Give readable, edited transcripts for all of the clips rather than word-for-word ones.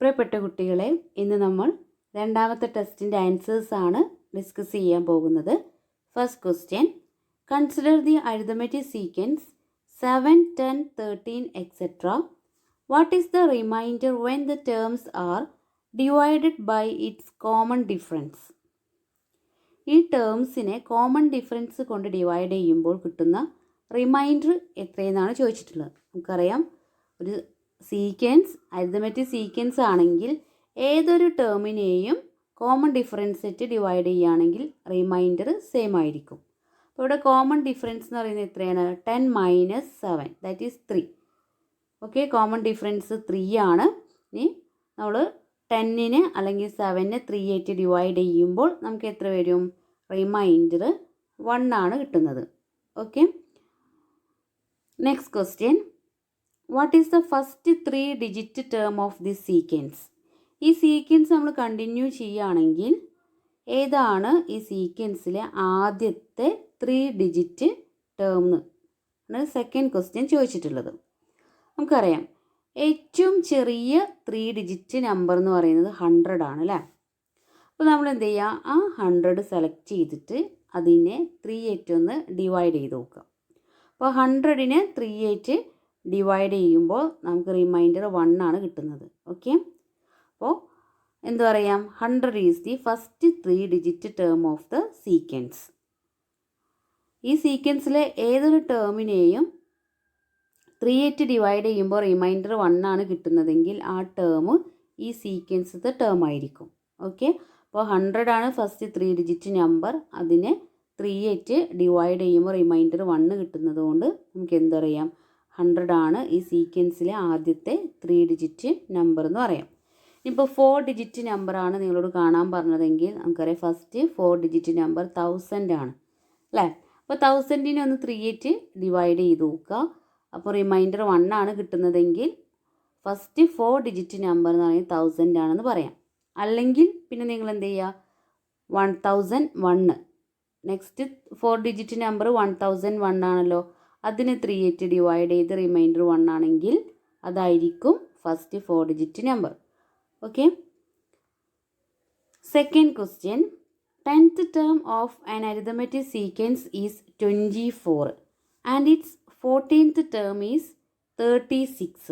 പ്രിയപ്പെട്ട കുട്ടികളെ, ഇന്ന് നമ്മൾ രണ്ടാമത്തെ ടെസ്റ്റിൻ്റെ ആൻസേഴ്സ് ആണ് ഡിസ്കസ് ചെയ്യാൻ പോകുന്നത്. First question, consider the arithmetic sequence 7, 10, 13 etc. What is the remainder when the terms are divided by its common difference? ഈ ടേംസിനെ കോമൺ ഡിഫറൻസ് കൊണ്ട് ഡിവൈഡ് ചെയ്യുമ്പോൾ കിട്ടുന്ന റിമൈൻഡർ എത്രയെന്നാണ് ചോദിച്ചിട്ടുള്ളത്. നമുക്കറിയാം, ഒരു സീക്വൻസ് അരിതമെറ്റിക് സീക്വൻസ് ആണെങ്കിൽ ഏതൊരു ടേമിനെയും കോമൺ ഡിഫറൻസ് വെച്ച് ഡിവൈഡ് ചെയ്യുകയാണെങ്കിൽ റിമൈൻഡർ സെയിം ആയിരിക്കും. അപ്പോൾ ഇവിടെ കോമൺ ഡിഫറൻസ് എന്ന് പറയുന്നത് എത്രയാണ്? 10 - 7 that is 3. Okay, common difference 3 ആണ്. ഇനി നമ്മൾ 10നെ അല്ലെങ്കിൽ 7നെ 3 ആയിട്ട് ഡിവൈഡ് ചെയ്യുമ്പോൾ നമുക്ക് എത്ര വരും? റിമൈൻഡർ 1 ആണ് കിട്ടുന്നത്. Okay, next question, what is the first 3 digit term of this sequence? ഈ സീക്വൻസ് നമ്മൾ കണ്ടിന്യൂ ചെയ്യുകയാണെങ്കിൽ ഏതാണ് ഈ സീക്വൻസിലെ ആദ്യത്തെ 3 ഡിജിറ്റ് ടേം എന്ന് സെക്കൻഡ് ക്വസ്റ്റ്യൻ ചോദിച്ചിട്ടുള്ളത്. നമുക്കറിയാം, ഏറ്റവും ചെറിയ 3 ഡിജിറ്റ് നമ്പർ എന്ന് പറയുന്നത് 100 ആണ് അല്ലേ? അപ്പോൾ നമ്മൾ എന്ത് ചെയ്യുക? ആ 100 സെലക്ട് ചെയ്തിട്ട് അതിനെ 3 ആയിട്ട് ഒന്ന് ഡിവൈഡ് ചെയ്ത് നോക്കുക. അപ്പോൾ 100നെ 3 ആയിട്ട് ഡിവൈഡ് ചെയ്യുമ്പോൾ നമുക്ക് റിമൈൻഡർ 1 ആണ് കിട്ടുന്നത്. ഓക്കെ, അപ്പോൾ എന്ത് പറയാം? 100 is the first 3 digit term of the sequence. ഈ സീക്വൻസിലെ ഏതൊരു ടേമിനെയും 3 ആയിട്ട് ഡിവൈഡ് ചെയ്യുമ്പോൾ റിമൈൻഡർ 1 ആണ് കിട്ടുന്നതെങ്കിൽ ആ ടേം ഈ സീക്വൻസത്തെ ടേം ആയിരിക്കും. ഓക്കെ, അപ്പോൾ 100 ആണ് ഫസ്റ്റ് 3 ഡിജിറ്റ് നമ്പർ. അതിനെ 3 ആയിട്ട് ഡിവൈഡ് ചെയ്യുമ്പോൾ റിമൈൻഡർ 1 കിട്ടുന്നത് കൊണ്ട് നമുക്ക് എന്തറിയാം? 100 ആണ് ഈ സീക്വൻസിലെ ആദ്യത്തെ 3 ഡിജിറ്റ് നമ്പർ എന്ന് പറയാം. ഇപ്പോൾ 4 ഡിജിറ്റ് നമ്പറാണ് നിങ്ങളോട് കാണാൻ പറഞ്ഞതെങ്കിൽ നമുക്കറിയാം ഫസ്റ്റ് 4 ഡിജിറ്റ് നമ്പർ 1000 ആണ് അല്ലേ? അപ്പോൾ 1000നെ ഒന്ന് 3 ആയിട്ട് ഡിവൈഡ് ചെയ്ത് നോക്കുക. അപ്പോൾ റിമൈൻഡർ 1 ആണ് കിട്ടുന്നതെങ്കിൽ ഫസ്റ്റ് 4 ഡിജിറ്റ് നമ്പർ എന്ന് പറയുന്നത് 1000 ആണെന്ന് പറയാം. അല്ലെങ്കിൽ പിന്നെ നിങ്ങൾ എന്ത് ചെയ്യുക? 1001, നെക്സ്റ്റ് 4 ഡിജിറ്റ് നമ്പർ 1001 ആണല്ലോ, അതിനെ 3 ആയിട്ട് ഡിവൈഡ് ചെയ്ത് റിമൈൻഡർ 1 ആണെങ്കിൽ അതായിരിക്കും first 4 digit number. Okay, second question, 10th term of an arithmetic sequence is 24 and its 14th term is 36.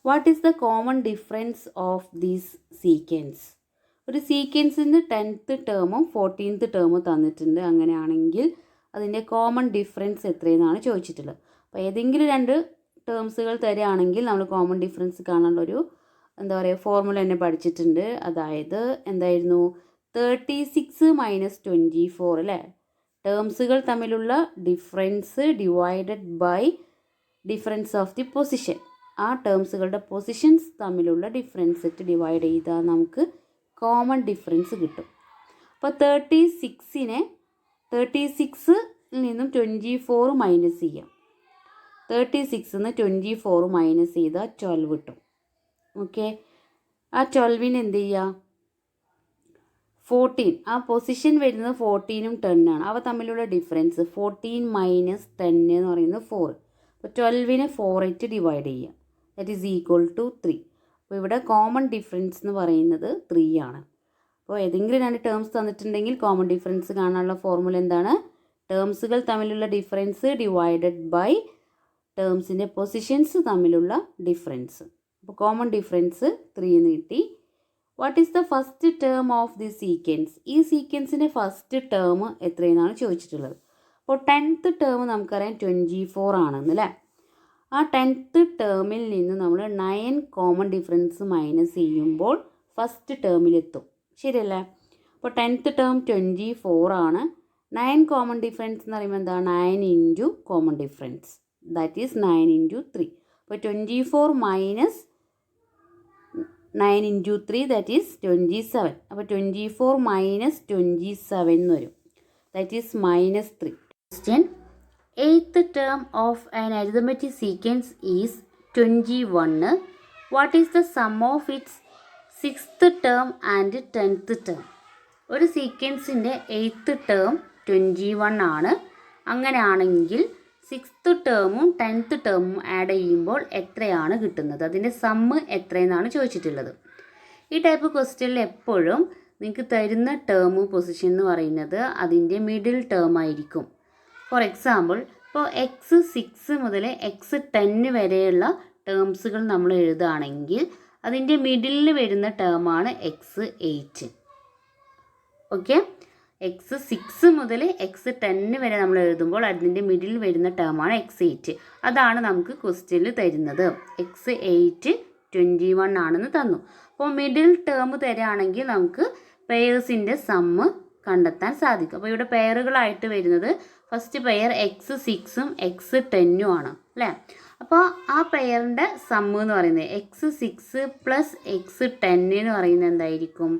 What is the common difference of this sequence? ഒരു സീക്വൻസിന് 10th ടേമും 14th ടേമും തന്നിട്ടുണ്ട്. അങ്ങനെയാണെങ്കിൽ അതിൻ്റെ കോമൺ ഡിഫറൻസ് എത്രയെന്നാണ് ചോദിച്ചിട്ടുള്ളത്. അപ്പോൾ ഏതെങ്കിലും 2 ടേംസുകൾ തരികയാണെങ്കിൽ നമ്മൾ കോമൺ ഡിഫറൻസ് കാണാനുള്ളൊരു ഫോർമുല തന്നെ പഠിച്ചിട്ടുണ്ട്. അതായത് എന്തായിരുന്നു? 36 - 24 അല്ലേ? ടേംസുകൾ തമ്മിലുള്ള difference divided by difference of the position. ആ ടേംസുകളുടെ പൊസിഷൻസ് തമ്മിലുള്ള ഡിഫറൻസ് ഇട്ട് ഡിവൈഡ് ചെയ്താൽ നമുക്ക് കോമൺ ഡിഫറൻസ് കിട്ടും. അപ്പോൾ 36ൽ നിന്നും 24 മൈനസ് ചെയ്യാം. 36ൽ നിന്ന് 24 മൈനസ് ചെയ്താൽ 12 കിട്ടും. ഓക്കെ, ആ 12ന് എന്ത് ചെയ്യുക? 14, ആ പൊസിഷൻ വരുന്നത് 14ഉം 10 ആണ്. അവ തമ്മിലുള്ള ഡിഫറൻസ് 14 - 10 എന്ന് പറയുന്നത് 4. അപ്പോൾ 12നെ 4 ആയിട്ട് ഡിവൈഡ് ചെയ്യുക. That is equal to 3. അപ്പോൾ ഇവിടെ കോമൺ ഡിഫറൻസ് എന്ന് പറയുന്നത് 3 ആണ്. അപ്പോൾ ഏതെങ്കിലും 2 ടേംസ് തന്നിട്ടുണ്ടെങ്കിൽ കോമൺ ഡിഫറൻസ് കാണാനുള്ള ഫോർമുല എന്താണ്? ടേംസുകൾ തമ്മിലുള്ള ഡിഫറൻസ് ഡിവൈഡഡ് ബൈ ടേംസിൻ്റെ പൊസിഷൻസ് തമ്മിലുള്ള ഡിഫറൻസ്. അപ്പോൾ കോമൺ ഡിഫറൻസ് 3 എന്ന് കിട്ടി. What is the first term of the sequence? ഈ സീക്വൻസിൻ്റെ ഫസ്റ്റ് ടേം എത്രയെന്നാണ് ചോദിച്ചിട്ടുള്ളത്. അപ്പോൾ 10th ടേം നമുക്കറിയാം 24 ആണെന്ന് അല്ലേ? ആ 10th ടേമിൽ നിന്ന് നമ്മൾ 9 കോമൺ ഡിഫറൻസ് മൈനസ് ചെയ്യുമ്പോൾ ഫസ്റ്റ് ടേമിലെത്തും. ശരിയല്ലേ? അപ്പോൾ 10th ടേം 24 ആണ്. 9 കോമൺ ഡിഫറൻസ് എന്ന് പറയുമ്പോൾ എന്താ? 9 into common difference that is 9 into 3. അപ്പോൾ 24 മൈനസ് 9 ഇൻറ്റു 3 ദാറ്റ് ഈസ് 27. അപ്പോൾ 24 മൈനസ് 27 എന്ന് വരും. That is -3. Question, 8th term of an arithmetic sequence is 21. What is the sum of its 6th term and 10th term? ഒരു സീക്വൻസിൻ്റെ 8th term 21 ആണ്. അങ്ങനെയാണെങ്കിൽ 6th ടേമും 10th ടേമും add ചെയ്യുമ്പോൾ എത്രയാണ് കിട്ടുന്നത്, അതിൻ്റെ സമ്മ് എത്രയെന്നാണ് ചോദിച്ചിട്ടുള്ളത്. ഈ ടൈപ്പ് ക്വസ്റ്റ്യനിൽ എപ്പോഴും നിങ്ങൾക്ക് തരുന്ന ടേം പൊസിഷൻ എന്ന് പറയുന്നത് അതിൻ്റെ മിഡിൽ ടേം ആയിരിക്കും. ഫോർ എക്സാമ്പിൾ, ഇപ്പോൾ x6 മുതൽ x10 വരെയുള്ള ടേംസുകൾ നമ്മൾ എഴുതുകയാണെങ്കിൽ അതിൻ്റെ മിഡിലിൽ വരുന്ന ടേമാണ് x8. ഓക്കെ, x6 മുതൽ x10 വരെ നമ്മൾ എഴുതുമ്പോൾ അതിൻ്റെ മിഡിൽ വരുന്ന ടേമാണ് x8. അതാണ് നമുക്ക് ക്വസ്റ്റ്യനിൽ തരുന്നത്. x8 21 ആണെന്ന് തന്നു. അപ്പോൾ മിഡിൽ ടേം തരാണെങ്കിൽ നമുക്ക് പെയർസിൻ്റെ സമ്മ് കണ്ടെത്താൻ സാധിക്കും. അപ്പോൾ ഇവിടെ പെയറുകളായിട്ട് വരുന്നത് ഫസ്റ്റ് പെയർ x6ഉം x10ഉം ആണ് അല്ലേ. അപ്പോൾ ആ പെയറിൻ്റെ സമ്മ് എന്ന് പറയുന്നത് x6 പ്ലസ് x10 എന്ന് പറയുന്നത് എന്തായിരിക്കും,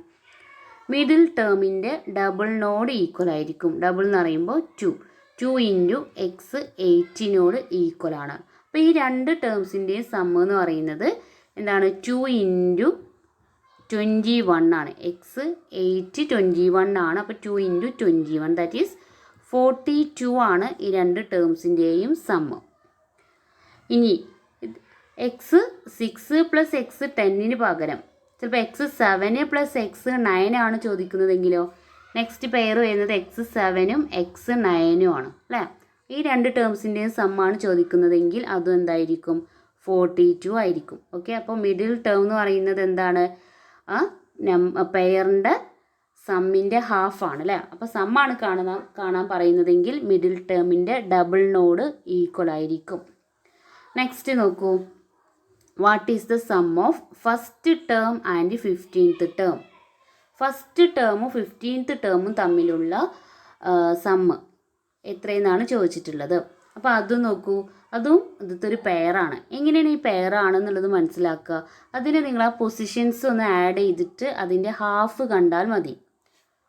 മിഡിൽ ടേമിൻ്റെ ഡബിളിനോട് ഈക്വൽ ആയിരിക്കും. ഡബിൾ എന്ന് പറയുമ്പോൾ 2 ഇൻറ്റു x8നോട് ഈക്വൽ ആണ്. അപ്പോൾ ഈ രണ്ട് ടേംസിൻ്റെയും സമ്മ് എന്ന് പറയുന്നത് എന്താണ്, 2 ഇൻറ്റു 21 ആണ്. x8 21 ആണ്. അപ്പോൾ 2 ഇൻറ്റു 21 ദാറ്റ് ഈസ് 42 ആണ് ഈ രണ്ട് ടേംസിൻ്റെയും സമ്മ്. ഇനി x6 പ്ലസ് x10 പകരം ചിലപ്പോൾ x7 പ്ലസ് x9 ആണ് ചോദിക്കുന്നതെങ്കിലോ നെക്സ്റ്റ് പെയർ വരുന്നത് x7ഉം x9ഉം ആണ് അല്ലേ. ഈ രണ്ട് ടേംസിൻ്റെയും സമ്മാണ് ചോദിക്കുന്നതെങ്കിൽ അതും എന്തായിരിക്കും, 42 ആയിരിക്കും. ഓക്കെ, അപ്പോൾ മിഡിൽ ടേം എന്ന് പറയുന്നത് എന്താണ്, പെയറിൻ്റെ സമ്മിൻ്റെ ഹാഫാണ് അല്ലേ. അപ്പോൾ സമ്മാണ് കാണാൻ പറയുന്നതെങ്കിൽ മിഡിൽ ടേമിൻ്റെ ഡബിളിനോട് ഈക്വൽ ആയിരിക്കും. നെക്സ്റ്റ് നോക്കൂ, what is the sum of first term and 15th term. First ടേമും 15th ടേമും തമ്മിലുള്ള സമ്മ് എത്രയെന്നാണ് ചോദിച്ചിട്ടുള്ളത്. അപ്പോൾ അത് നോക്കൂ, അതും ഇതൊക്കെ ഒരു പെയറാണ്. എങ്ങനെയാണ് ഈ പെയറാണെന്നുള്ളത് മനസ്സിലാക്കുക, അതിന് നിങ്ങൾ ആ പൊസിഷൻസ് ഒന്ന് ആഡ് ചെയ്തിട്ട് അതിൻ്റെ ഹാഫ് കണ്ടാൽ മതി.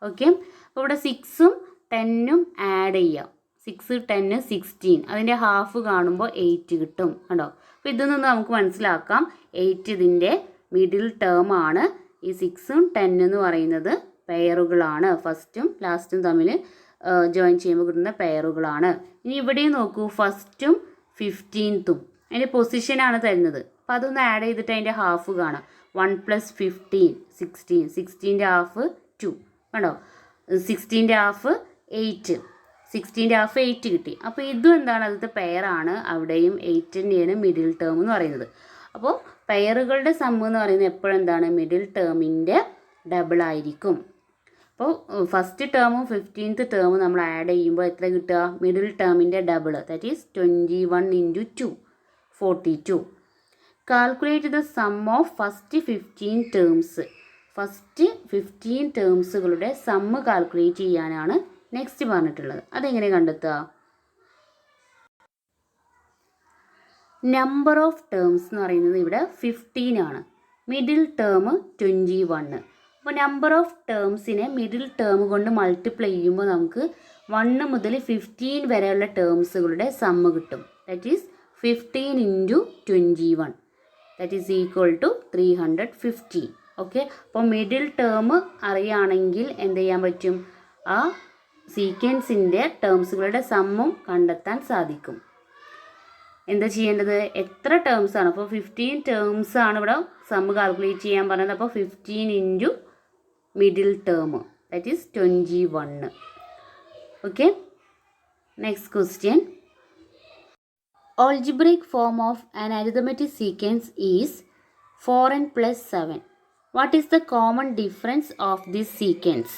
ഓക്കെ, അപ്പോൾ ഇവിടെ 6ഉം 10ഉം ആഡ് ചെയ്യാം. 6, 10, 16 അതിൻ്റെ ഹാഫ് കാണുമ്പോൾ 8 കിട്ടും കണ്ടോ. അപ്പോൾ ഇതിൽ നിന്ന് നമുക്ക് മനസ്സിലാക്കാം 8 ഇതിൻ്റെ മിഡിൽ ടേം ആണ്. ഈ 6ഉം 10 എന്ന് പറയുന്നത് പെയറുകളാണ്, ഫസ്റ്റും ലാസ്റ്റും തമ്മിൽ ജോയിൻ ചെയ്യുമ്പോൾ കിട്ടുന്ന പെയറുകളാണ്. ഇനി ഇവിടെ നോക്കൂ, ഫസ്റ്റും 15th അതിൻ്റെ പൊസിഷനാണ് തരുന്നത്. അപ്പോൾ അതൊന്ന് ആഡ് ചെയ്തിട്ട് അതിൻ്റെ ഹാഫ് കാണാം. 1 + 15 16, 16ൻ്റെ ഹാഫ് 2 കണ്ടോ, 16ൻ്റെ ഹാഫ് 8, 16ൻ്റെ ഹാഫ് 8 കിട്ടി. അപ്പോൾ ഇതും എന്താണ്, അതിലത്തെ പെയറാണ്. അവിടെയും 8ൻ്റെയാണ് മിഡിൽ ടേം എന്ന് പറയുന്നത്. അപ്പോൾ പെയറുകളുടെ സമ്മ് എന്ന് പറയുന്നത് എപ്പോഴും എന്താണ്, മിഡിൽ ടേമിൻ്റെ ഡബിൾ ആയിരിക്കും. അപ്പോൾ ഫസ്റ്റ് ടേമും 15th ടേമും നമ്മൾ ആഡ് ചെയ്യുമ്പോൾ എത്ര കിട്ടുക, മിഡിൽ ടേമിൻ്റെ double that is 21 into 2 42. Calculate the sum of first 15 terms. First 15 ടേംസുകളുടെ സമ്മ് കാൽക്കുലേറ്റ് ചെയ്യാനാണ് നെക്സ്റ്റ് പറഞ്ഞിട്ടുള്ളത്. അതെങ്ങനെ കണ്ടെത്തുക, നമ്പർ ഓഫ് ടേംസ് എന്ന് പറയുന്നത് ഇവിടെ 15 ആണ്, മിഡിൽ ടേം 21. അപ്പോൾ നമ്പർ ഓഫ് ടേംസിനെ മിഡിൽ ടേം കൊണ്ട് മൾട്ടിപ്ലൈ ചെയ്യുമ്പോൾ നമുക്ക് 1 മുതൽ 15 വരെയുള്ള ടേംസുകളുടെ സമ്മ് കിട്ടും. That is 15 into 21 that is equal to 315. Okay, അപ്പോൾ മിഡിൽ ടേം അറിയുകയാണെങ്കിൽ എന്ത് ചെയ്യാൻ പറ്റും, ആ സീക്വൻസിൻ്റെ ടേംസുകളുടെ സമ്മും കണ്ടെത്താൻ സാധിക്കും. എന്താ ചെയ്യേണ്ടത്, എത്ര ടേംസ് ആണ്, അപ്പോൾ 15 ടേംസ് ആണ് ഇവിടെ സമ്മ് കാൽക്കുലേറ്റ് ചെയ്യാൻ പറഞ്ഞത്. അപ്പോൾ 15 into middle term that is 21. Okay, next question. Algebraic form of an arithmetic sequence is 4n plus 7. What is the common difference of this sequence?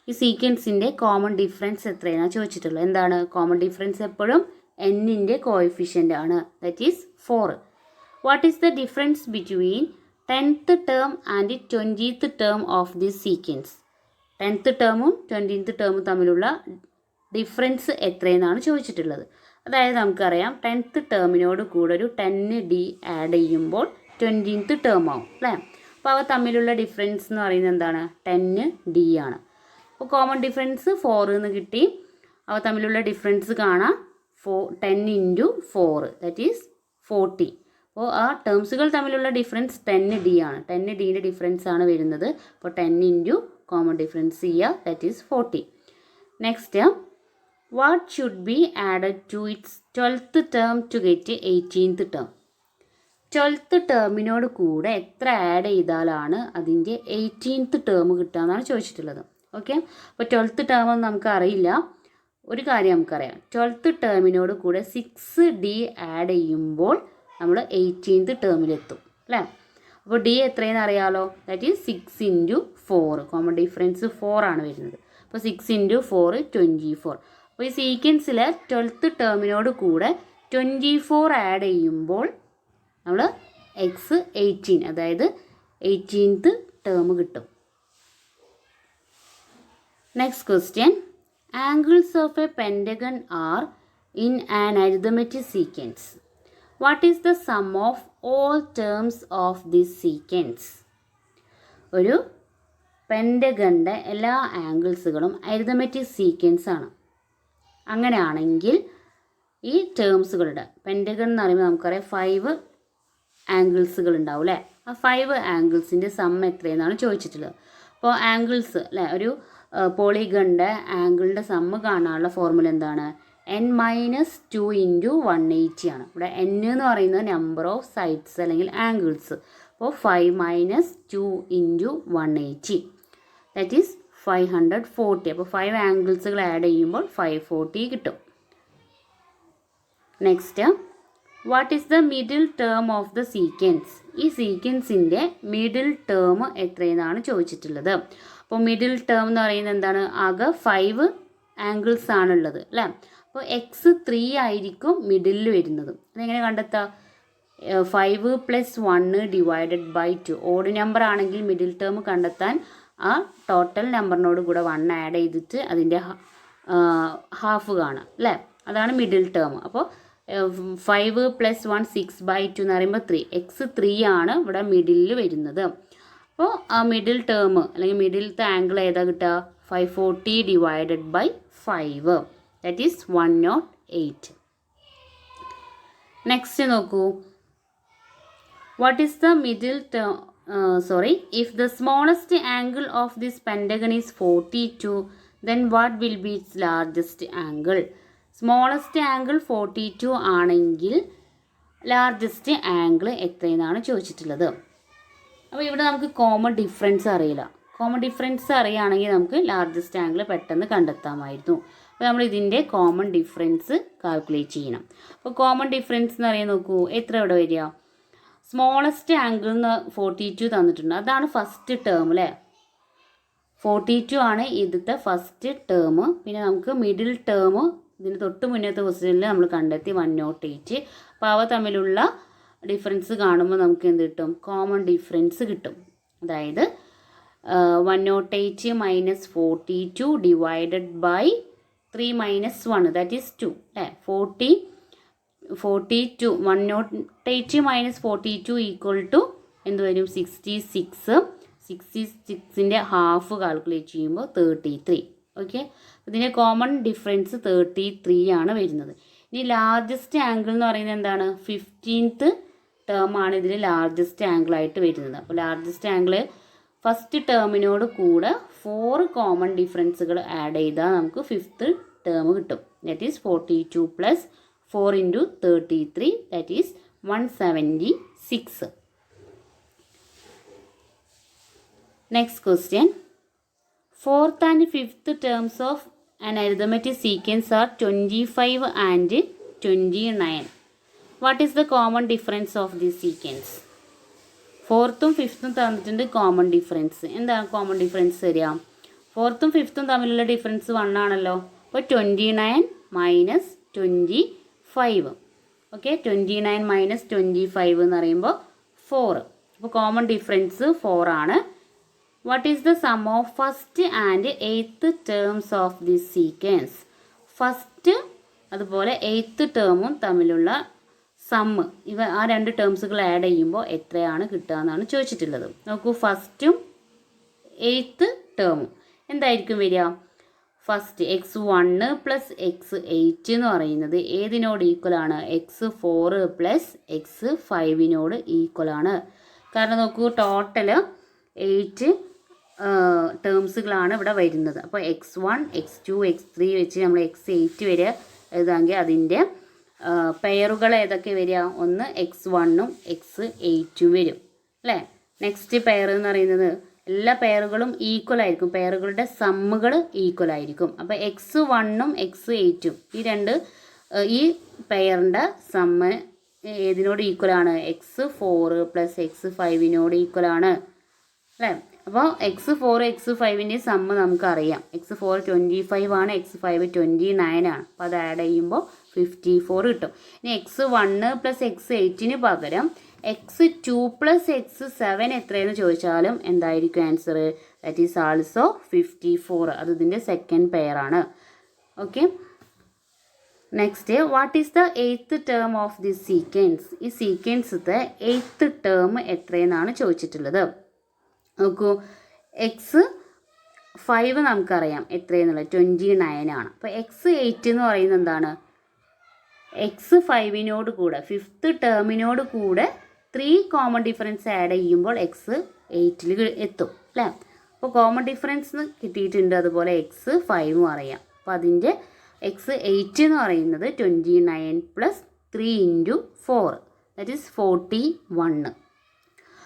ഈ സീക്വൻസിൻ്റെ കോമൺ ഡിഫറൻസ് എത്രയാണ് ചോദിച്ചിട്ടുള്ളത്. എന്താണ് കോമൺ ഡിഫറൻസ്, എപ്പോഴും എന്നിൻ്റെ coefficient ആണ്, that is 4. What is the difference between 10th term and 20th term of this sequence. 10th ടേമും 20th ടേമും തമ്മിലുള്ള difference എത്രയെന്നാണ് ചോദിച്ചിട്ടുള്ളത്. അതായത് നമുക്കറിയാം 10th ടേമിനോട് കൂടെ ഒരു 10d ആഡ് ചെയ്യുമ്പോൾ 20th ടേം ആവും അല്ലേ. അപ്പോൾ അവ തമ്മിലുള്ള ഡിഫറൻസ് എന്ന് പറയുന്നത് എന്താണ്, 10d ആണ്. അപ്പോൾ കോമൺ ഡിഫറൻസ് 4 എന്ന് കിട്ടി. അവ തമ്മിലുള്ള ഡിഫറൻസ് കാണാം, 10 ഇൻറ്റു 4 ദാറ്റ് ഈസ് 40. അപ്പോൾ ആ ടേംസുകൾ തമ്മിലുള്ള ഡിഫറൻസ് 10d ആണ്. 10dൻ്റെ ഡിഫറൻസ് ആണ് വരുന്നത്. അപ്പോൾ 10 ഇൻറ്റു കോമൺ ഡിഫറൻസ് ചെയ്യുക that is 40. Next, what should be added to its 12th term to get 18th term? 12th ടേമിനോട് കൂടെ എത്ര ആഡ് ചെയ്താലാണ് അതിൻ്റെ 18th ടേം കിട്ടുക എന്നാണ് ചോദിച്ചിട്ടുള്ളത്. ഓക്കെ, അപ്പോൾ 12th ടേം ഒന്നും നമുക്കറിയില്ല. ഒരു കാര്യം നമുക്കറിയാം, 12th ടേമിനോട് കൂടെ 6D ആഡ് ചെയ്യുമ്പോൾ നമ്മൾ 18th ടേമിലെത്തും അല്ലേ. അപ്പോൾ D എത്രയെന്ന് അറിയാമല്ലോ, ദാറ്റ് ഈസ് 6 × 4. കോമൺ ഡിഫറൻസ് 4 ആണ് വരുന്നത്. അപ്പോൾ 6 × 4 24. അപ്പോൾ ഈ സീക്വൻസിൽ 12th ടേമിനോട് കൂടെ 24 ആഡ് ചെയ്യുമ്പോൾ നമ്മൾ x18 അതായത് 18th ടേം കിട്ടും. Next question, angles of a pentagon are in an arithmetic sequence. What is the sum of all terms of this sequence? ഒരു പെൻറ്റഗണിൻ്റെ എല്ലാ ആംഗിൾസുകളും അരിതമെറ്റിക് സീക്വൻസ് ആണ്. അങ്ങനെയാണെങ്കിൽ ഈ ടേംസുകളുടെ പെൻറ്റഗൺ എന്ന് പറയുമ്പോൾ നമുക്കറിയാം 5 ആംഗിൾസുകൾ ഉണ്ടാവും അല്ലേ. ആ 5 ആംഗിൾസിൻ്റെ സം എത്രയെന്നാണ് ചോദിച്ചിട്ടുള്ളത്. അപ്പോൾ ആംഗിൾസ് അല്ലേ, ഒരു പോളിഗണിൻ്റെ ആംഗിളിൻ്റെ സമ്മ് കാണാനുള്ള ഫോർമുല എന്താണ്? n-2 × 180 ആണ്. ഇവിടെ n എന്ന് പറയുന്നത് നമ്പർ ഓഫ് സൈഡ്സ് അല്ലെങ്കിൽ ആംഗിൾസ്. അപ്പോൾ 5 - 2 × 180 ദാറ്റ് ഈസ് 540. അപ്പോൾ 5 ആംഗിൾസുകൾ ആഡ് ചെയ്യുമ്പോൾ 540 കിട്ടും. Next, what is the middle term of the sequence? ഈ സീക്വൻസിൻ്റെ മിഡിൽ ടേം എത്രയെന്നാണ് ചോദിച്ചിട്ടുള്ളത്. അപ്പോൾ മിഡിൽ ടേം എന്ന് പറയുന്നത് എന്താണ്? ആകെ 5 ആംഗിൾസ് ആണുള്ളത് അല്ലേ. അപ്പോൾ x3 ആയിരിക്കും മിഡിലിൽ വരുന്നത്. അതെങ്ങനെ കണ്ടെത്താം? 5 + 1 / 2. ഓഡ് നമ്പർ ആണെങ്കിൽ മിഡിൽ ടേം കണ്ടെത്താൻ ആ ടോട്ടൽ നമ്പറിനോട് കൂടെ 1 ആഡ് ചെയ്തിട്ട് അതിൻ്റെ ഹാഫ് കാണാം അല്ലേ. അതാണ് മിഡിൽ ടേം. അപ്പോൾ 5 + 1 6/2 എന്ന് പറയുമ്പോൾ 3. x3 ആണ് ഇവിടെ മിഡിലിൽ വരുന്നത്. അപ്പോൾ ആ മിഡിൽ ടേം അല്ലെങ്കിൽ മിഡിലത്തെ ആംഗിൾ ഏതാ കിട്ടുക? 540 / 5 ദാറ്റ് ഈസ് 108. നെക്സ്റ്റ് നോക്കൂ, what is the middle term? if the smallest angle of this pentagon is 42, then what will be its largest angle? Smallest angle 42 ആണെങ്കിൽ ലാർജസ്റ്റ് ആംഗിൾ എത്രയെന്നാണ് ചോദിച്ചിട്ടുള്ളത്. അപ്പോൾ ഇവിടെ നമുക്ക് കോമൺ ഡിഫറൻസ് അറിയില്ല. കോമൺ ഡിഫറൻസ് അറിയുകയാണെങ്കിൽ നമുക്ക് largest angle പെട്ടെന്ന് കണ്ടെത്താമായിരുന്നു. അപ്പോൾ നമ്മൾ ഇതിൻ്റെ കോമൺ ഡിഫറൻസ് കാൽക്കുലേറ്റ് ചെയ്യണം. അപ്പോൾ കോമൺ ഡിഫറൻസ് എന്ന് പറയാൻ നോക്കൂ, എത്ര ഇവിടെ വരിക? സ്മോളസ്റ്റ് ആംഗിൾ എന്ന് 42 തന്നിട്ടുണ്ട്. അതാണ് ഫസ്റ്റ് ടേം അല്ലേ. 42 ആണ് ഇതിൻ്റെ ഫസ്റ്റ് ടേം. പിന്നെ നമുക്ക് മിഡിൽ ടേം ഇതിന് തൊട്ട് മുന്നത്തെ ക്വസ്റ്റ്യനിൽ നമ്മൾ കണ്ടെത്തി 108. അപ്പോൾ അവ തമ്മിലുള്ള ഡിഫറൻസ് കാണുമ്പോൾ നമുക്ക് എന്ത് കിട്ടും? കോമൺ ഡിഫറൻസ് കിട്ടും. അതായത് 108 - 42 / 3 - 1 ദാറ്റ് ഈസ് 2 അല്ലേ. 42 108 - 42 = എന്ത് വരും? 66. 66ൻ്റെ ഹാഫ് കാൽക്കുലേറ്റ് ചെയ്യുമ്പോൾ 33. ഓക്കെ, ഇതിൻ്റെ കോമൺ ഡിഫറൻസ് 33 ആണ് വരുന്നത്. ഇനി ലാർജസ്റ്റ് ആംഗിൾ എന്ന് പറയുന്നത് എന്താണ്? 15th ടേം ആണ് ഇതിൽ ലാർജസ്റ്റ് ആംഗിൾ ആയിട്ട് വരുന്നത്. അപ്പോൾ ലാർജസ്റ്റ് ആംഗിൾ ഫസ്റ്റ് ടേമിനോട് കൂടെ 4 കോമൺ ഡിഫറൻസുകൾ ആഡ് ചെയ്താൽ നമുക്ക് 5th ടേം കിട്ടും. That is 42 + 4 × 33 that is 176. Next question, 4th and 5th terms of an arithmetic sequence are 25 and 29. What is the common difference of this sequence? 4th ഉം 5th ഉം തന്നിട്ടുണ്ട് common difference. എന്താണ് common difference വരിക? 4th ഉം 5th ഉം തമ്മിലുള്ള difference 1 ആണല്ലോ. അപ്പോൾ 29 - 25. ഓക്കെ, 29 - 25 എന്ന് പറയുമ്പോൾ 4. അപ്പോൾ കോമൺ ഡിഫറൻസ് 4 ആണ്. What is the sum of first and 8th terms of this sequence? First അതുപോലെ 8th ടേമും തമ്മിലുള്ള സമ്മ്, ആ 2 ടേംസുകൾ ആഡ് ചെയ്യുമ്പോൾ എത്രയാണ് കിട്ടുക എന്നാണ് ചോദിച്ചിട്ടുള്ളത്. നോക്കൂ, ഫസ്റ്റും 8th ടേമും എന്തായിരിക്കും വരിക? ഫസ്റ്റ് x1 + x8 എന്ന് പറയുന്നത് ഏതിനോട് ഈക്വൽ ആണ്? x4 + x5 ഈക്വൽ ആണ്. കാരണം നോക്കൂ, ടോട്ടൽ 8 ടേംസുകളാണ് ഇവിടെ വരുന്നത്. അപ്പോൾ x1 x2 x3 വെച്ച് നമ്മൾ x8 വരെ എഴുതാമെങ്കിൽ അതിൻ്റെ പെയറുകൾ ഏതൊക്കെ വരിക? ഒന്ന് x1ഉം x8ഉം വരും അല്ലേ. നെക്സ്റ്റ് പെയർ എന്ന് പറയുന്നത് എല്ലാ പെയറുകളും ഈക്വൽ ആയിരിക്കും, പെയറുകളുടെ സമ്മുകൾ ഈക്വൽ ആയിരിക്കും. അപ്പോൾ x1ഉം x8ഉം ഈ പെയറിൻ്റെ സമ്മ് ഏതിനോട് ഈക്വലാണ്? x4 + x5നോട് ഈക്വലാണ് അല്ലേ. അപ്പോൾ x4 x5ൻ്റെ സമ്മ് നമുക്കറിയാം. x4 25 ആണ്, x5 29 ആണ്. അപ്പോൾ അത് ആഡ് ചെയ്യുമ്പോൾ 54 കിട്ടും. ഇനി x1 + x8ന് പകരം x2 + x7 എത്രയെന്ന് ചോദിച്ചാലും എന്തായിരിക്കും ആൻസർ? That is also 54. അത് ഇതിൻ്റെ സെക്കൻഡ് പെയർ ആണ്. Okay, next what is the 8th term of this sequence? ഈ സീക്വൻസത്തെ 8th ടേം എത്രയെന്നാണ് ചോദിച്ചിട്ടുള്ളത്. നോക്കൂ, x5 നമുക്കറിയാം എത്രയെന്നുള്ളത് 29 ആണ്. അപ്പോൾ x8 എന്ന് പറയുന്നത് എന്താണ്? x5നോട് കൂടെ 5th ടേമിനോട് കൂടെ 3 കോമൺ ഡിഫറൻസ് ആഡ് ചെയ്യുമ്പോൾ x8ൽ എത്തും അല്ലേ. അപ്പോൾ കോമൺ ഡിഫറൻസ് കിട്ടിയിട്ടുണ്ട്. അതുപോലെ x5ഉം അറിയാം. അപ്പോൾ അതിൻ്റെ x8 എന്ന് പറയുന്നത് 29 + 3 × 4 ദാറ്റ് ഈസ് 41.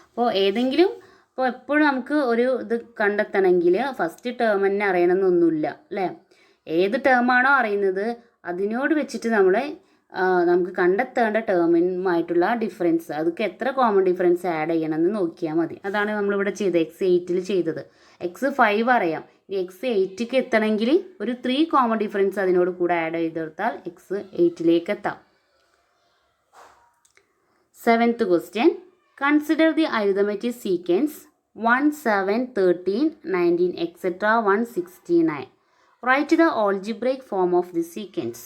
അപ്പോൾ ഏതെങ്കിലും അപ്പോൾ എപ്പോഴും നമുക്ക് ഒരു ഇത് കണ്ടെത്തണമെങ്കിൽ ഫസ്റ്റ് ടേം തന്നെ അറിയണമെന്നൊന്നുമില്ല അല്ലേ. ഏത് ടേമാണോ അറിയുന്നത് അതിനോട് വെച്ചിട്ട് നമുക്ക് കണ്ടെത്തേണ്ട ടേമുമായിട്ടുള്ള ഡിഫറൻസ്, അതൊക്കെ എത്ര കോമൺ ഡിഫറൻസ് ആഡ് ചെയ്യണമെന്ന് നോക്കിയാൽ മതി. അതാണ് നമ്മളിവിടെ ചെയ്തത്, x8ൽ ചെയ്തത്. x5 അറിയാം, x8ക്ക് എത്തണമെങ്കിൽ ഒരു 3 കോമൺ ഡിഫറൻസ് അതിനോട് കൂടെ ആഡ് ചെയ്തെടുത്താൽ x8ലേക്ക് എത്താം. 7th question, consider the arithmetic sequence 1 7 13 19 etc. 169. Write the algebraic form of the sequence.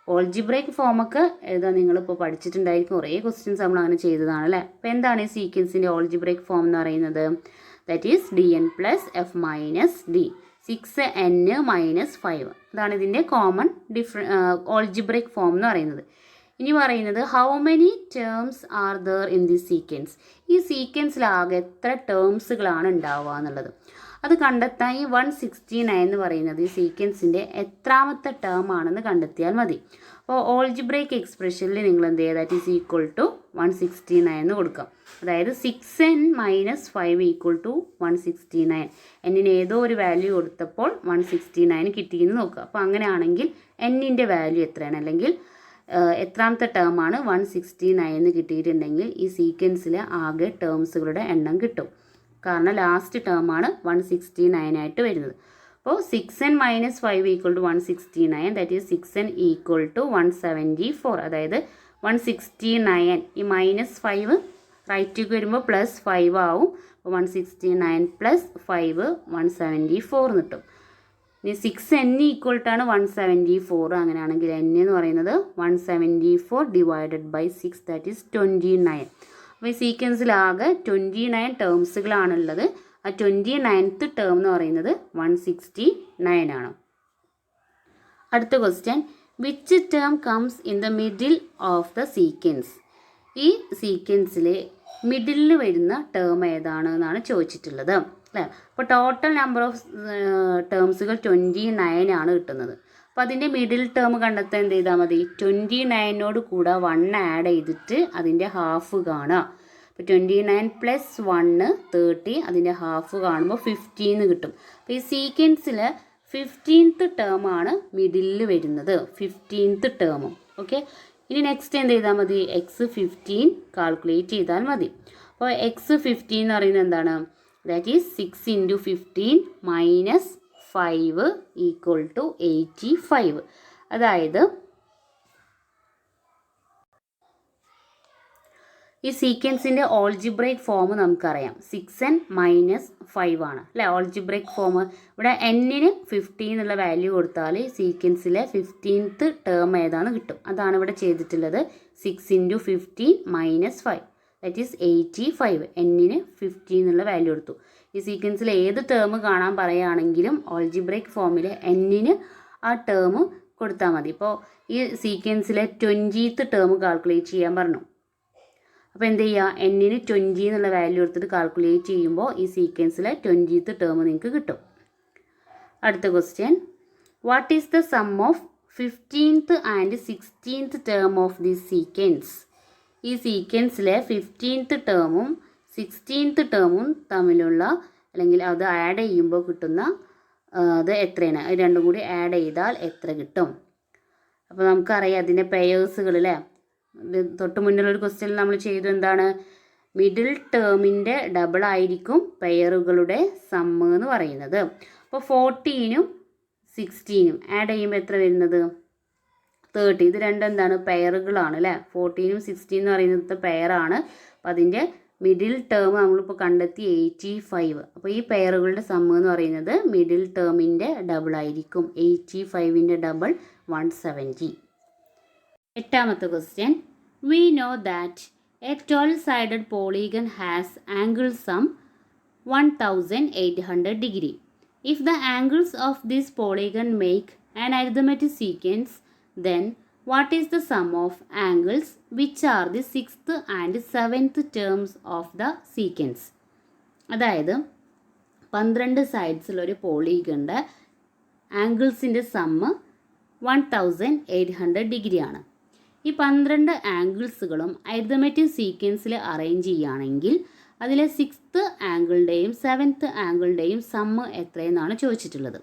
Algebraic ഫോമൊക്കെ എഴുതാൻ നിങ്ങളിപ്പോൾ പഠിച്ചിട്ടുണ്ടായിരിക്കും, കുറേ ക്വസ്റ്റ്യൻസ് നമ്മൾ അങ്ങനെ ചെയ്തതാണ് അല്ലേ. അപ്പോൾ എന്താണ് ഈ സീക്വൻസിൻ്റെ ഓൾജിബ്രൈക് ഫോം എന്ന് പറയുന്നത്? That is dn + f - d 6n - 5. അതാണ് ഇതിൻ്റെ കോമൺ ഓൾജിബ്രൈക് ഫോം എന്ന് പറയുന്നത്. ഇനി പറയുന്നത് how many terms are there in the sequence? ഈ സീക്വൻസിലാകെ എത്ര ടേംസുകളാണ് ഉണ്ടാവുക എന്നുള്ളത് അത് കണ്ടെത്താൻ ഈ 169 എന്ന് പറയുന്നത് ഈ സീക്വൻസിൻ്റെ എത്രാമത്തെ ടേം ആണെന്ന് കണ്ടെത്തിയാൽ മതി. അപ്പോൾ ഓൾജിബ്രൈക് എക്സ്പ്രഷനിൽ നിങ്ങൾ എന്ത് ചെയ്യുക? ദാറ്റ് ഈസ് ഈക്വൽ ടു 169 എന്ന് കൊടുക്കാം. അതായത് 6n - 5 = 169. എന്നിന് ഏതോ ഒരു വാല്യൂ കൊടുത്തപ്പോൾ 169 കിട്ടിയെന്ന് നോക്കുക. അപ്പോൾ അങ്ങനെയാണെങ്കിൽ എന്നിൻ്റെ വാല്യൂ എത്രയാണ്, അല്ലെങ്കിൽ എത്രാമത്തെ ടേമാണ് 169 എന്ന് കിട്ടിയിട്ടുണ്ടെങ്കിൽ ഈ സീക്വൻസിലെ ആകെ ടേംസുകളുടെ എണ്ണം കിട്ടും. കാരണം ലാസ്റ്റ് ടേമാണ് 169 ആയിട്ട് വരുന്നത്. അപ്പോൾ 6n - 5 = 169. That is 6n = 174. അതായത് 169 ഈ -5 റൈറ്റിലേക്ക് വരുമ്പോൾ +5 ആവും. അപ്പോൾ 169 + 5 174 കിട്ടും. ഇനി 6n = 174. അങ്ങനെയാണെങ്കിൽ n എന്ന് പറയുന്നത് 174 / 6 ദാറ്റ് ഈസ് 29. അപ്പോൾ ഈ സീക്വൻസിലാകെ 29 ടേംസുകളാണുള്ളത്. ആ 29th ടേം എന്ന് പറയുന്നത് 169 ആണ്. അടുത്ത question, which term comes in the middle of the sequence? ഈ സീക്വൻസിൽ മിഡിലിൽ വരുന്ന ടേം ഏതാണ് എന്നാണ് ചോദിച്ചിട്ടുള്ളത് അല്ലേ. അപ്പോൾ ടോട്ടൽ നമ്പർ ഓഫ് ടേംസുകൾ 29 ആണ് കിട്ടുന്നത്. അപ്പോൾ അതിൻ്റെ മിഡിൽ ടേം കണ്ടെത്താൻ എന്ത് ചെയ്താൽ മതി? 29നോട് കൂടെ 1 ആഡ് ചെയ്തിട്ട് അതിൻ്റെ ഹാഫ് കാണുക. അപ്പോൾ 29 + 1 30, അതിൻ്റെ ഹാഫ് കാണുമ്പോൾ 15 കിട്ടും. അപ്പോൾ ഈ സീക്വൻസിൽ 15th ടേമാണ് മിഡിലിൽ വരുന്നത്, 15th ടേം. ഓക്കെ, ഇനി നെക്സ്റ്റ് എന്ത് ചെയ്താൽ മതി? x15 കാൽക്കുലേറ്റ് ചെയ്താൽ മതി. അപ്പോൾ x15 എന്ന് പറയുന്നത് എന്താണ്? That is 6 × 15 - 5 = 85. അതായത് ഈ സീക്വൻസിൻ്റെ ഓൾജിബ്രൈക് ഫോം നമുക്കറിയാം, 6n - 5 ആണ് അല്ലേ ഓൾജിബ്രൈക് ഫോം. ഇവിടെ n-ന് 50 എന്നുള്ള വാല്യൂ കൊടുത്താൽ സീക്വൻസിലെ 15th ടേം ഏതാണ് കിട്ടും. അതാണ് ഇവിടെ ചെയ്തിട്ടുള്ളത്. 6 × 15 - 5 ദാറ്റ് ഈസ് 85. n-ന് 50 എന്നുള്ള വാല്യൂ കൊടുത്തു. ഈ സീക്വൻസിൽ ഏത് ടേം കാണാൻ പറയുകയാണെങ്കിലും ഓൾജിബ്രൈക് ഫോമിൽ n-ന് ആ ടേം കൊടുത്താൽ മതി. ഇപ്പോൾ ഈ സീക്വൻസിലെ 20th ടേം കാൽക്കുലേറ്റ് ചെയ്യാൻ പറഞ്ഞു. അപ്പോൾ എന്ത് ചെയ്യുക, എന്നിന് 20 എന്നുള്ള വാല്യൂ എടുത്തിട്ട് കാൽക്കുലേറ്റ് ചെയ്യുമ്പോൾ ഈ സീക്വൻസിലെ 20th ടേം നിങ്ങൾക്ക് കിട്ടും. അടുത്ത question, what is the sum of 15th and 16th term of this sequence? ഈ സീക്വൻസിലെ 15th ടേമും 16th ടേമും തമ്മിലുള്ള, അല്ലെങ്കിൽ അത് ആഡ് ചെയ്യുമ്പോൾ കിട്ടുന്ന അത് എത്രയാണ്, അത് രണ്ടും കൂടി ആഡ് ചെയ്താൽ എത്ര കിട്ടും? അപ്പോൾ നമുക്കറിയാം അതിൻ്റെ പെയേഴ്സുകൾ അല്ലേ. തൊട്ട് മുന്നിലൊരു ക്വസ്റ്റ്യനിൽ നമ്മൾ ചെയ്തു എന്താണ്, മിഡിൽ ടേമിൻ്റെ ഡബിൾ ആയിരിക്കും പെയറുകളുടെ സമ്മ് എന്ന് പറയുന്നത്. അപ്പോൾ 14ഉം 16ഉം ആഡ് ചെയ്യുമ്പോൾ എത്ര വരുന്നത്? 30. ഇത് രണ്ടും എന്താണ്, പെയറുകളാണ് അല്ലേ. 14ഉം 16 എന്ന് പറയുന്നത് പെയറാണ്. അപ്പോൾ അതിൻ്റെ മിഡിൽ ടേം നമ്മളിപ്പോൾ കണ്ടെത്തി 85. അപ്പോൾ ഈ പെയറുകളുടെ സമ്മ് എന്ന് പറയുന്നത് മിഡിൽ ടേമിൻ്റെ ഡബിൾ ആയിരിക്കും. 85ൻ്റെ ഡബിൾ 170. എട്ടാമത്തെ question, we know that A 12-sided polygon has angle sum 1800 degree. If the angles of this polygon make an arithmetic sequence, then what is the sum of angles which are the 6th and 7th terms of the sequence? അതായത് 12 സൈഡ്സിലൊരു പോളിഗണിൻ്റെ ആംഗിൾസിൻ്റെ sum 1800 ഡിഗ്രിയാണ്. ഈ 12 ആംഗിൾസുകളും arithmetic സീക്വൻസിൽ arrange ചെയ്യുകയാണെങ്കിൽ അതിലെ 6th ആംഗിളിൻ്റെയും 7th ആംഗിളിൻ്റെയും sum എത്രയെന്നാണ് ചോദിച്ചിട്ടുള്ളത്.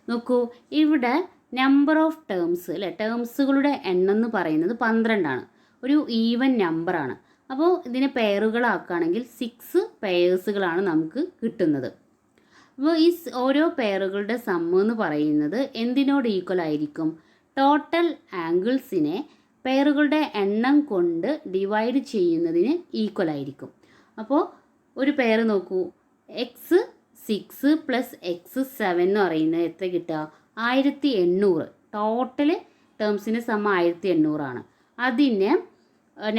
നോക്കൂ, ഇവിടെ number of terms അല്ലേ, ടേംസുകളുടെ എണ്ണം എന്ന് പറയുന്നത് 12ആണ്. ഒരു ഈവൻ നമ്പറാണ്. അപ്പോൾ ഇതിനെ പെയറുകളാക്കുകയാണെങ്കിൽ 6 പെയേഴ്സുകളാണ് നമുക്ക് കിട്ടുന്നത്. അപ്പോൾ ഈ ഓരോ പെയറുകളുടെ സമ്മ് എന്ന് പറയുന്നത് എന്തിനോട് ഈക്വൽ ആയിരിക്കും? ടോട്ടൽ ആംഗിൾസിനെ പെയറുകളുടെ എണ്ണം കൊണ്ട് ഡിവൈഡ് ചെയ്യുന്നതിന് ഈക്വൽ ആയിരിക്കും. അപ്പോൾ ഒരു പെയർ നോക്കൂ, x6 + x7 എന്ന് പറയുന്നത് എത്ര കിട്ടുക? 1800. ടോട്ടൽ ടേംസിൻ്റെ സമ്മ 1800 ആണ്. അതിനെ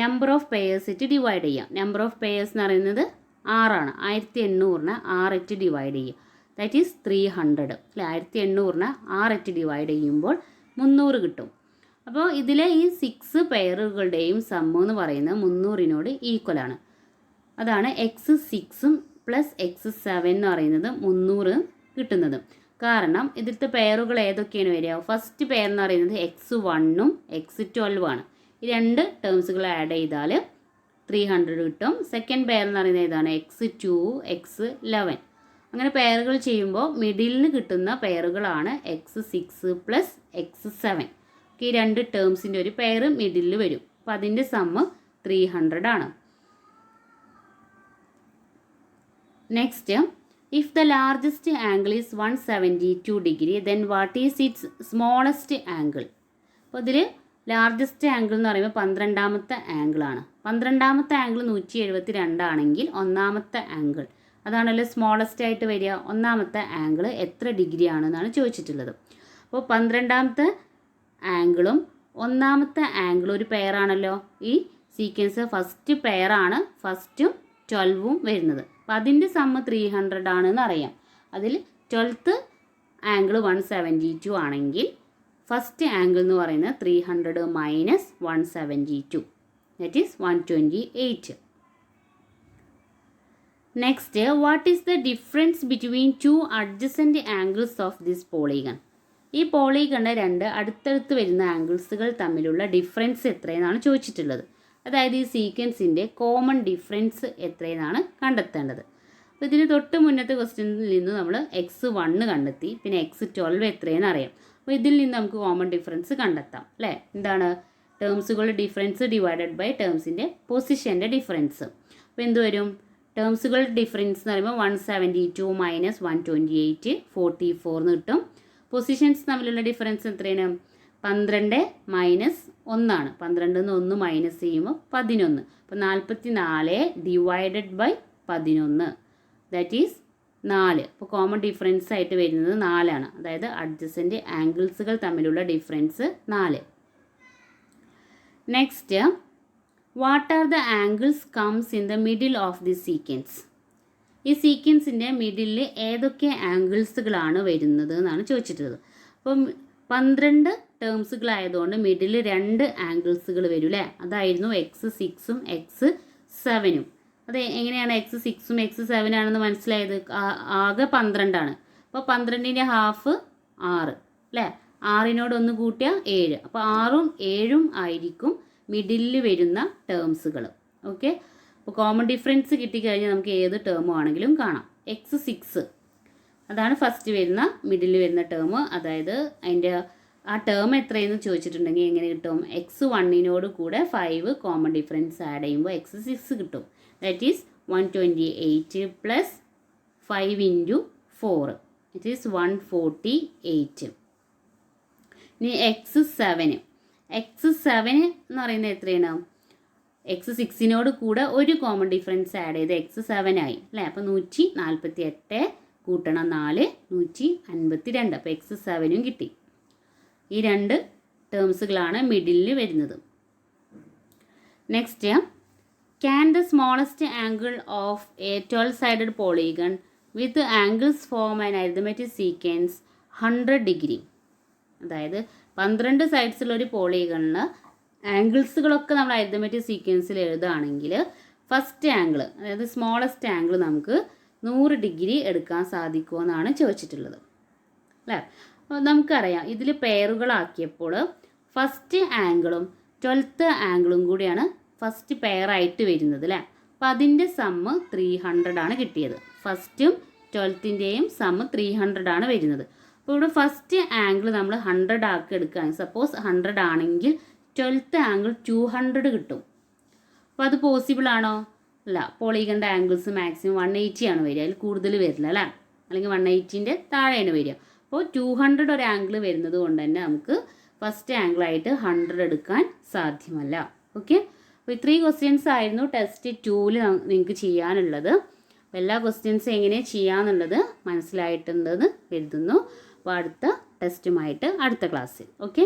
നമ്പർ ഓഫ് പെയേഴ്സ് ഇട്ട് ഡിവൈഡ് ചെയ്യാം. നമ്പർ ഓഫ് പെയേഴ്സ് എന്ന് പറയുന്നത് 6ആണ്. 1800നെ 6 ഇട്ട് ഡിവൈഡ് ചെയ്യുക. ദാറ്റ് ഈസ് 300 അല്ലേ. 1800നെ 6 ഇട്ട് ഡിവൈഡ് ചെയ്യുമ്പോൾ 300 കിട്ടും. അപ്പോൾ ഇതിലെ ഈ 6 പെയറുകളുടെയും സമ്മ് എന്ന് പറയുന്നത് 300നോട് ഈക്വലാണ്. അതാണ് x6 + x7 എന്ന് പറയുന്നത് 300 കിട്ടുന്നത്. കാരണം ഇതിലത്തെ പെയറുകൾ ഏതൊക്കെയാണ് വരിക? ഫസ്റ്റ് പെയർ എന്ന് പറയുന്നത് x1ഉം x12 ആണ്. ഈ രണ്ട് ടേംസുകൾ ആഡ് ചെയ്താൽ 300 കിട്ടും. സെക്കൻഡ് പെയർ എന്ന് പറയുന്നത് ഏതാണ്? x2 x11. അങ്ങനെ പെയറുകൾ ചെയ്യുമ്പോൾ മിഡിലിന് കിട്ടുന്ന പെയറുകളാണ് x6 + x7. ഈ രണ്ട് ടേംസിൻ്റെ ഒരു പെയർ മിഡിലിൽ വരും. അപ്പോൾ അതിൻ്റെ സമ്മ് 300 ആണ്. Next, if the largest angle is 172 degree, then what is it's smallest angle? അപ്പോൾ ഇതിൽ ലാർജസ്റ്റ് ആംഗിൾ എന്ന് പറയുമ്പോൾ 12ാമത്തെ ആംഗിളാണ്. 12ാമത്തെ ആംഗിൾ 172 ആണെങ്കിൽ ഒന്നാമത്തെ ആംഗിൾ അതാണല്ലോ സ്മോളസ്റ്റ് ആയിട്ട് വരിക. ഒന്നാമത്തെ ആംഗിൾ എത്ര ഡിഗ്രി ആണെന്നാണ് ചോദിച്ചിട്ടുള്ളത്. അപ്പോൾ 12ാമത്തെ ആംഗിളും ഒന്നാമത്തെ ആംഗിളും ഒരു പെയറാണല്ലോ. ഈ സീക്വൻസ് ഫസ്റ്റ് പെയറാണ്, ഫസ്റ്റും 12ഉം വരുന്നത്. അപ്പോൾ അതിൻ്റെ സമ്മ് 300 ആണെന്ന് അറിയാം. അതിൽ 12th ആംഗിൾ 172 ആണെങ്കിൽ ഫസ്റ്റ് ആംഗിൾ എന്ന് പറയുന്നത് 300 - 172, that is 128. Next, what is the difference between 2 adjacent angles of this polygon? ഈ പോളിഗണിൻ്റെ രണ്ട് അടുത്തടുത്ത് വരുന്ന ആംഗിൾസുകൾ തമ്മിലുള്ള ഡിഫറൻസ് എത്രയെന്നാണ് ചോദിച്ചിട്ടുള്ളത്. അതായത് ഈ സീക്വൻസിൻ്റെ കോമൺ ഡിഫറൻസ് എത്രയെന്നാണ് കണ്ടെത്തേണ്ടത്. അപ്പോൾ ഇതിന് തൊട്ട് മുന്നത്തെ ക്വസ്റ്റ്യനിൽ നിന്ന് നമ്മൾ x1 കണ്ടെത്തി, പിന്നെ x12 എത്രയെന്ന് അറിയാം. അപ്പോൾ ഇതിൽ നിന്ന് നമുക്ക് കോമൺ ഡിഫറൻസ് കണ്ടെത്താം അല്ലേ. എന്താണ്? ടേംസുകളുടെ ഡിഫറൻസ് ഡിവൈഡഡ് ബൈ ടേംസിൻ്റെ പൊസിഷൻ്റെ ഡിഫറൻസ്. അപ്പോൾ എന്ത് വരും? ടേംസുകളുടെ ഡിഫറൻസ് എന്ന് പറയുമ്പോൾ 172 - 128 44 എന്ന് കിട്ടും. പൊസിഷൻസ് തമ്മിലുള്ള ഡിഫറൻസ് എത്രയാണ്? 12 - 1 ആണ്. 12 നിന്ന് 1 മൈനസ് ചെയ്യുമ്പോൾ 11. അപ്പോൾ 44 ഡിവൈഡഡ് ബൈ 11, ദാറ്റ് ഈസ് 4. അപ്പോൾ കോമൺ ഡിഫറൻസ് ആയിട്ട് വരുന്നത് 4 ആണ്. അതായത് അഡ്ജസൻറ്റ് ആംഗിൾസുകൾ തമ്മിലുള്ള difference 4. Next, what are the angles comes in the middle of the sequence? ഈ സീക്വൻസിൻ്റെ മിഡിലിൽ ഏതൊക്കെ ആംഗിൾസുകളാണ് വരുന്നത് എന്നാണ് ചോദിച്ചിട്ടുള്ളത്. അപ്പം 12 ടേംസുകളായതുകൊണ്ട് മിഡിൽ 2 ആംഗിൾസുകൾ വരും അല്ലേ. അതായിരുന്നു x6ഉം x7ഉം. അത് എങ്ങനെയാണ് x6ഉം x7 ആണെന്ന് മനസ്സിലായത്? ആകെ 12 ആണ്. അപ്പോൾ 12ൻ്റെ ഹാഫ് 6 അല്ലേ. 6നോട് 1 കൂട്ടിയാൽ 7. അപ്പോൾ 6ഉം 7ഉം ആയിരിക്കും മിഡിലിൽ വരുന്ന ടേംസുകൾ. ഓക്കെ. അപ്പോൾ കോമൺ ഡിഫറൻസ് കിട്ടിക്കഴിഞ്ഞാൽ നമുക്ക് ഏത് ടേം ആണെങ്കിലും കാണാം. x6 അതാണ് ഫസ്റ്റ് വരുന്ന മിഡിലിൽ വരുന്ന ടേം. അതായത് അതിൻ്റെ ആ ടേം എത്രയെന്ന് ചോദിച്ചിട്ടുണ്ടെങ്കിൽ എങ്ങനെ കിട്ടും? x1നോട് കൂടെ 5 കോമൺ ഡിഫറൻസ് ആഡ് ചെയ്യുമ്പോൾ x6 കിട്ടും. That is 128 plus 5 into 4 it is 148. ഇനി x7 എന്ന് പറയുന്നത് എത്രയാണ്? x6നോട് കൂടെ ഒരു കോമൺ ഡിഫറൻസ് ആഡ് ചെയ്ത് x7 ആയി അല്ലേ. അപ്പോൾ 148 കൂട്ടണം 4 152. അപ്പോൾ x7ഉം കിട്ടി. ഈ 2 ടേംസുകളാണ് മിഡിലിൽ വരുന്നത്. Next, can the smallest angle of A 12-sided polygon with angles form an arithmetic sequence 100 degree. അതായത് 12 സൈഡ്സുള്ള ഒരു പോളിഗണിൽ ആംഗിൾസുകളൊക്കെ നമ്മൾ അരിത്തമെറ്റിക് സീക്വൻസിൽ എഴുതുകയാണെങ്കിൽ ഫസ്റ്റ് ആംഗിൾ, അതായത് സ്മോളസ്റ്റ് ആംഗിൾ നമുക്ക് 100 ഡിഗ്രി എടുക്കാൻ സാധിക്കുമെന്നാണ് ചോദിച്ചിട്ടുള്ളത് അല്ലേ. അപ്പോൾ നമുക്കറിയാം ഇതിൽ പെയറുകളാക്കിയപ്പോൾ ഫസ്റ്റ് ആംഗിളും 12th ആംഗിളും കൂടിയാണ് ഫസ്റ്റ് പെയറായിട്ട് വരുന്നത് അല്ലേ. അപ്പോൾ അതിൻ്റെ സമ്മ് 300 ആണ് കിട്ടിയത്. ഫസ്റ്റും 12ൻ്റെയും സമ്മ് 300 ആണ് വരുന്നത്. അപ്പോൾ ഇവിടെ ഫസ്റ്റ് ആംഗിൾ നമ്മൾ 100 ആക്കി എടുക്കുകയാണെങ്കിൽ, സപ്പോസ് 100 ആണെങ്കിൽ 12th ആംഗിൾ 200 കിട്ടും. അപ്പോൾ അത് പോസിബിൾ ആണോ? അല്ല. പോളിഗണിൻ്റെ ആംഗിൾസ് മാക്സിമം 180 ആണ് വരിക, അതിൽ കൂടുതൽ വരില്ല അല്ലേ, അല്ലെങ്കിൽ 180ൻ്റെ താഴെയാണ് വരിക. അപ്പോൾ 200 ഒരു ആംഗിൾ വരുന്നത് കൊണ്ട് തന്നെ നമുക്ക് ഫസ്റ്റ് ആംഗിളായിട്ട് 100 എടുക്കാൻ സാധ്യമല്ല. ഓക്കെ. അപ്പോൾ ഇത്രയും ക്വസ്റ്റ്യൻസ് ആയിരുന്നു ടെസ്റ്റ് 2ൽ നിങ്ങൾക്ക് ചെയ്യാനുള്ളത്. അപ്പോൾ എല്ലാ ക്വസ്റ്റ്യൻസും എങ്ങനെ ചെയ്യാമെന്നുള്ളത് മനസ്സിലായിട്ടുണ്ടെന്ന് കരുതുന്നു. അപ്പോൾ അടുത്ത ടെസ്റ്റുമായിട്ട് അടുത്ത ക്ലാസ്സിൽ. ഓക്കെ.